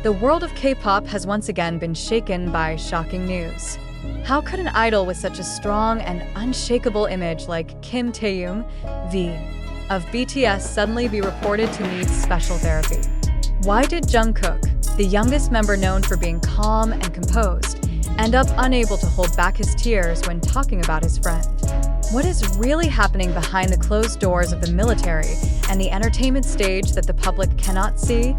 The world of K-pop has once again been shaken by shocking news. How could an idol with such a strong and unshakable image like Kim Taehyung, V of BTS, suddenly be reported to need special therapy? Why did Jungkook, the youngest member known for being calm and composed, end up unable to hold back his tears when talking about his friend? What is really happening behind the closed doors of the military and the entertainment stage that the public cannot see?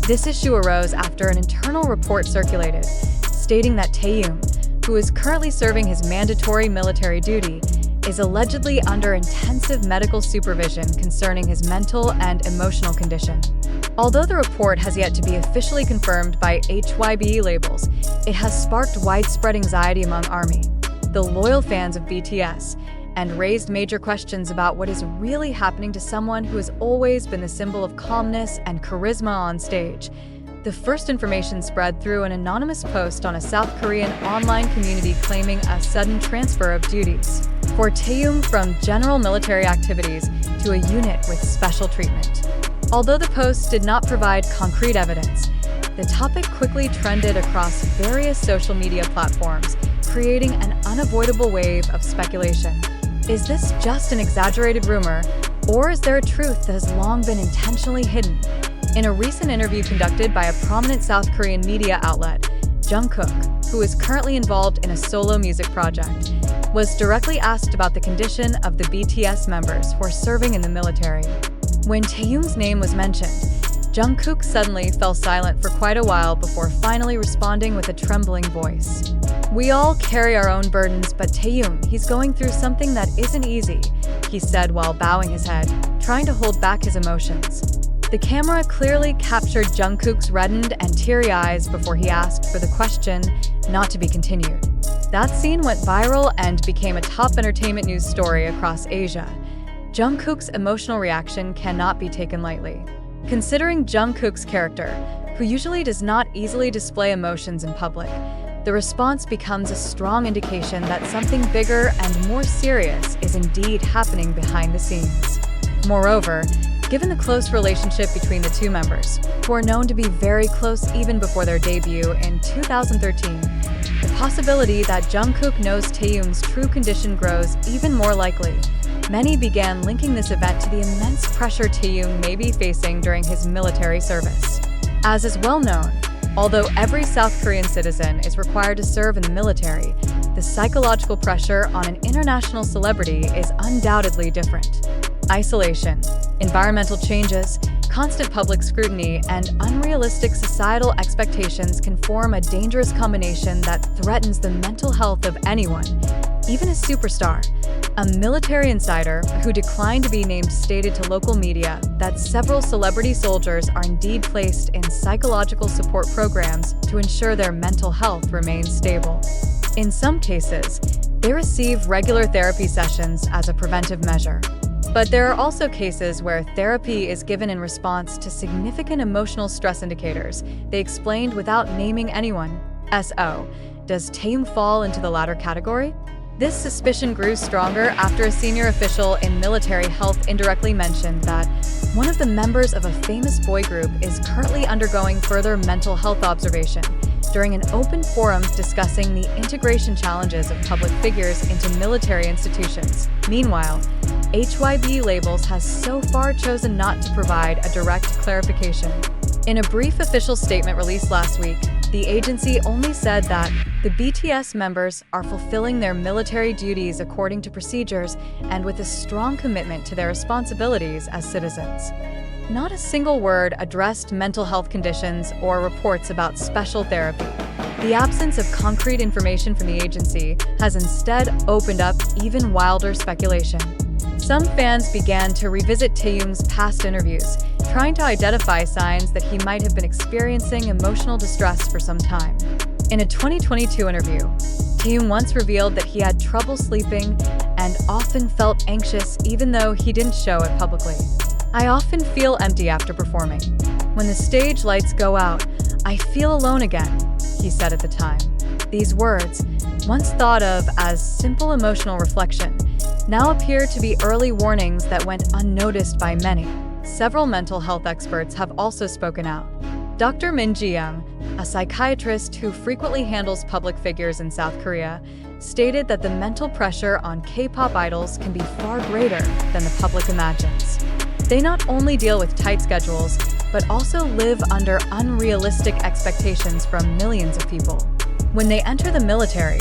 This issue arose after an internal report circulated, stating that Taehyung, who is currently serving his mandatory military duty, is allegedly under intensive medical supervision concerning his mental and emotional condition. Although the report has yet to be officially confirmed by HYBE labels, it has sparked widespread anxiety among ARMY, the loyal fans of BTS, and raised major questions about what is really happening to someone who has always been the symbol of calmness and charisma on stage. The first information spread through an anonymous post on a South Korean online community claiming a sudden transfer of duties for Taehyung from general military activities to a unit with special treatment. Although the post did not provide concrete evidence, the topic quickly trended across various social media platforms, creating an unavoidable wave of speculation. Is this just an exaggerated rumor, or is there a truth that has long been intentionally hidden? In a recent interview conducted by a prominent South Korean media outlet, Jungkook, who is currently involved in a solo music project, was directly asked about the condition of the BTS members who are serving in the military. When Taehyung's name was mentioned, Jungkook suddenly fell silent for quite a while before finally responding with a trembling voice. "We all carry our own burdens, but Taehyung, he's going through something that isn't easy," he said while bowing his head, trying to hold back his emotions. The camera clearly captured Jungkook's reddened and teary eyes before he asked for the question not to be continued. That scene went viral and became a top entertainment news story across Asia. Jungkook's emotional reaction cannot be taken lightly. Considering Jungkook's character, who usually does not easily display emotions in public, the response becomes a strong indication that something bigger and more serious is indeed happening behind the scenes. Moreover, given the close relationship between the two members, who are known to be very close even before their debut in 2013, the possibility that Jungkook knows Taehyung's true condition grows even more likely. Many began linking this event to the immense pressure Taehyung may be facing during his military service. As is well known, although every South Korean citizen is required to serve in the military, the psychological pressure on an international celebrity is undoubtedly different. Isolation, environmental changes, constant public scrutiny, and unrealistic societal expectations can form a dangerous combination that threatens the mental health of anyone, even a superstar. A military insider, who declined to be named, stated to local media that several celebrity soldiers are indeed placed in psychological support programs to ensure their mental health remains stable. In some cases, they receive regular therapy sessions as a preventive measure. But there are also cases where therapy is given in response to significant emotional stress indicators, they explained without naming anyone. So, does Taehyung fall into the latter category? This suspicion grew stronger after a senior official in military health indirectly mentioned that one of the members of a famous boy group is currently undergoing further mental health observation during an open forum discussing the integration challenges of public figures into military institutions. Meanwhile, HYBE Labels has so far chosen not to provide a direct clarification. In a brief official statement released last week, the agency only said that the BTS members are fulfilling their military duties according to procedures and with a strong commitment to their responsibilities as citizens. Not a single word addressed mental health conditions or reports about special therapy. The absence of concrete information from the agency has instead opened up even wilder speculation. Some fans began to revisit Taehyung's past interviews, trying to identify signs that he might have been experiencing emotional distress for some time. In a 2022 interview, Taehyung once revealed that he had trouble sleeping and often felt anxious even though he didn't show it publicly. "I often feel empty after performing. When the stage lights go out, I feel alone again," he said at the time. These words, once thought of as simple emotional reflection, now appear to be early warnings that went unnoticed by many. Several mental health experts have also spoken out, Dr. Min Ji-young, a psychiatrist who frequently handles public figures in South Korea, stated that the mental pressure on K-pop idols can be far greater than the public imagines. They not only deal with tight schedules, but also live under unrealistic expectations from millions of people. When they enter the military,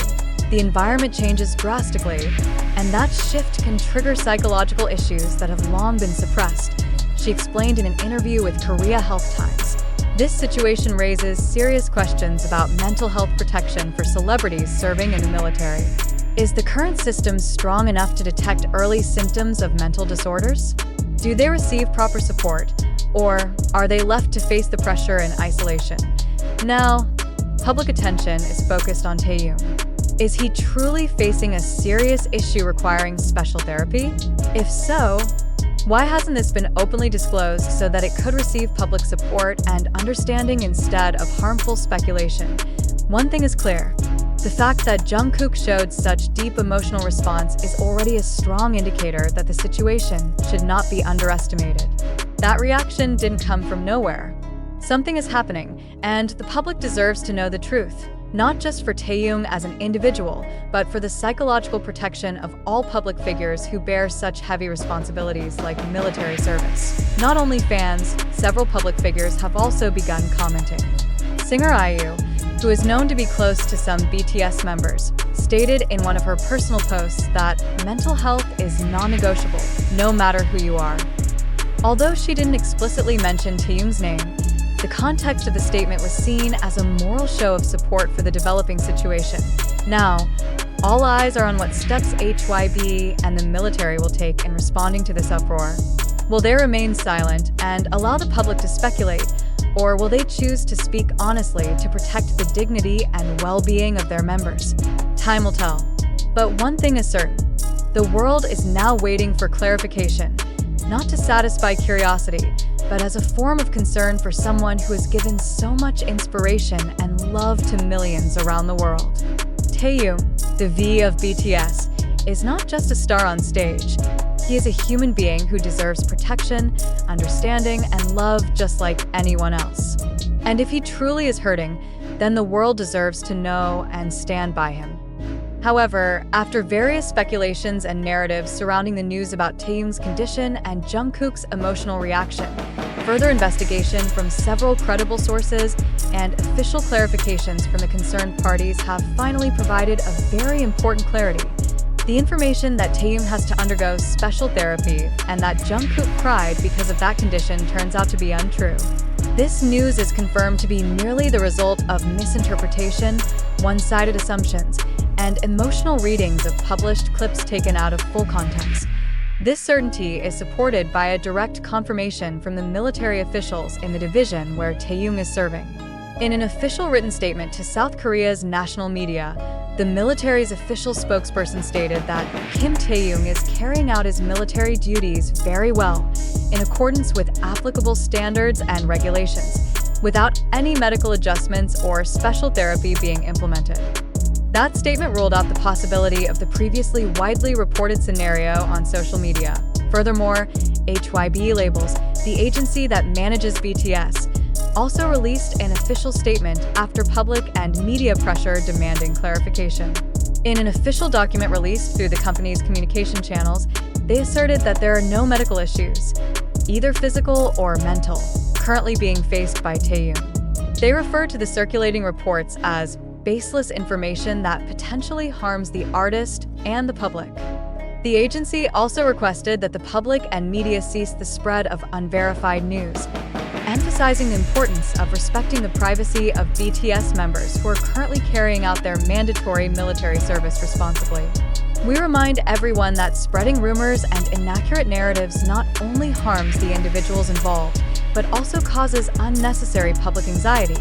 the environment changes drastically, and that shift can trigger psychological issues that have long been suppressed, she explained in an interview with Korea Health Times. This situation raises serious questions about mental health protection for celebrities serving in the military. Is the current system strong enough to detect early symptoms of mental disorders? Do they receive proper support, or are they left to face the pressure in isolation? Now, public attention is focused on Taehyung. Is he truly facing a serious issue requiring special therapy? If so, why hasn't this been openly disclosed so that it could receive public support and understanding instead of harmful speculation? One thing is clear. The fact that Jungkook showed such deep emotional response is already a strong indicator that the situation should not be underestimated. That reaction didn't come from nowhere. Something is happening, and the public deserves to know the truth. Not just for Taehyung as an individual, but for the psychological protection of all public figures who bear such heavy responsibilities like military service. Not only fans, several public figures have also begun commenting. Singer IU, who is known to be close to some BTS members, stated in one of her personal posts that mental health is non-negotiable, no matter who you are. Although she didn't explicitly mention Taehyung's name, the context of the statement was seen as a moral show of support for the developing situation. Now, all eyes are on what steps HYBE and the military will take in responding to this uproar. Will they remain silent and allow the public to speculate, or will they choose to speak honestly to protect the dignity and well-being of their members? Time will tell. But one thing is certain. The world is now waiting for clarification, not to satisfy curiosity, but as a form of concern for someone who has given so much inspiration and love to millions around the world. Taehyung, the V of BTS, is not just a star on stage. He is a human being who deserves protection, understanding, and love just like anyone else. And if he truly is hurting, then the world deserves to know and stand by him. However, after various speculations and narratives surrounding the news about Taehyung's condition and Jungkook's emotional reaction, further investigation from several credible sources and official clarifications from the concerned parties have finally provided a very important clarity. The information that Taehyung has to undergo special therapy and that Jungkook cried because of that condition turns out to be untrue. This news is confirmed to be merely the result of misinterpretation, one-sided assumptions, and emotional readings of published clips taken out of full context. This certainty is supported by a direct confirmation from the military officials in the division where Taehyung is serving. In an official written statement to South Korea's national media, the military's official spokesperson stated that Kim Taehyung is carrying out his military duties very well, in accordance with applicable standards and regulations, without any medical adjustments or special therapy being implemented. That statement ruled out the possibility of the previously widely reported scenario on social media. Furthermore, HYBE Labels, the agency that manages BTS, also released an official statement after public and media pressure demanding clarification. In an official document released through the company's communication channels, they asserted that there are no medical issues, either physical or mental, currently being faced by Taehyung. They refer to the circulating reports as baseless information that potentially harms the artist and the public. The agency also requested that the public and media cease the spread of unverified news, emphasizing the importance of respecting the privacy of BTS members who are currently carrying out their mandatory military service responsibly. We remind everyone that spreading rumors and inaccurate narratives not only harms the individuals involved, but also causes unnecessary public anxiety,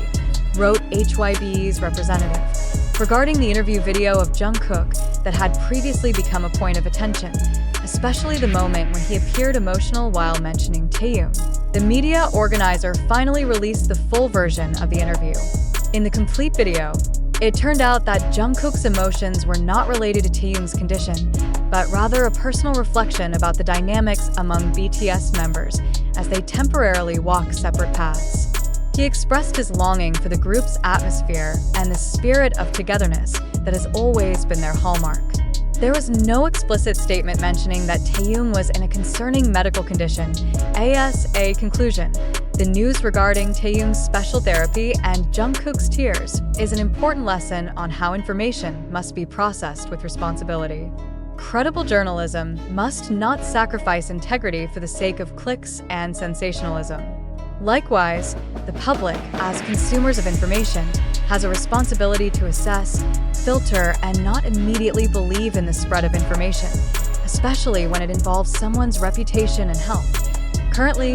wrote HYBE's representative. Regarding the interview video of Jungkook that had previously become a point of attention, especially the moment when he appeared emotional while mentioning Taehyung, the media organizer finally released the full version of the interview. In the complete video, it turned out that Jungkook's emotions were not related to Taehyung's condition, but rather a personal reflection about the dynamics among BTS members as they temporarily walk separate paths. He expressed his longing for the group's atmosphere and the spirit of togetherness that has always been their hallmark. There was no explicit statement mentioning that Taehyung was in a concerning medical condition. As a conclusion, the news regarding Taehyung's special therapy and Jungkook's tears is an important lesson on how information must be processed with responsibility. Credible journalism must not sacrifice integrity for the sake of clicks and sensationalism. Likewise, the public, as consumers of information, has a responsibility to assess, filter, and not immediately believe in the spread of information, especially when it involves someone's reputation and health. Currently,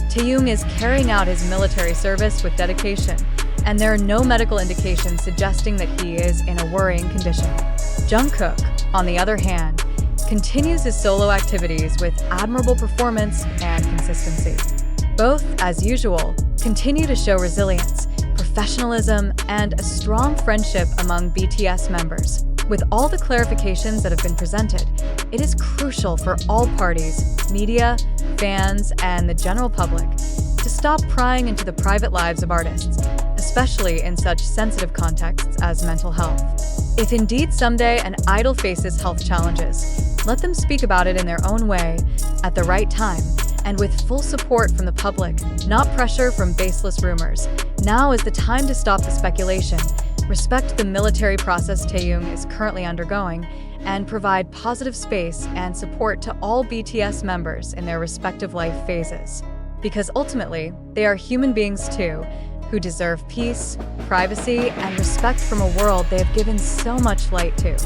Taehyung is carrying out his military service with dedication, and there are no medical indications suggesting that he is in a worrying condition. Jungkook, on the other hand, continues his solo activities with admirable performance and consistency. Both, as usual, continue to show resilience, professionalism, and a strong friendship among BTS members. With all the clarifications that have been presented, it is crucial for all parties, media, fans, and the general public to stop prying into the private lives of artists, especially in such sensitive contexts as mental health. If indeed someday an idol faces health challenges, let them speak about it in their own way, at the right time, and with full support from the public, not pressure from baseless rumors. Now is the time to stop the speculation, respect the military process Taehyung is currently undergoing, and provide positive space and support to all BTS members in their respective life phases. Because ultimately, they are human beings too, who deserve peace, privacy, and respect from a world they have given so much light to.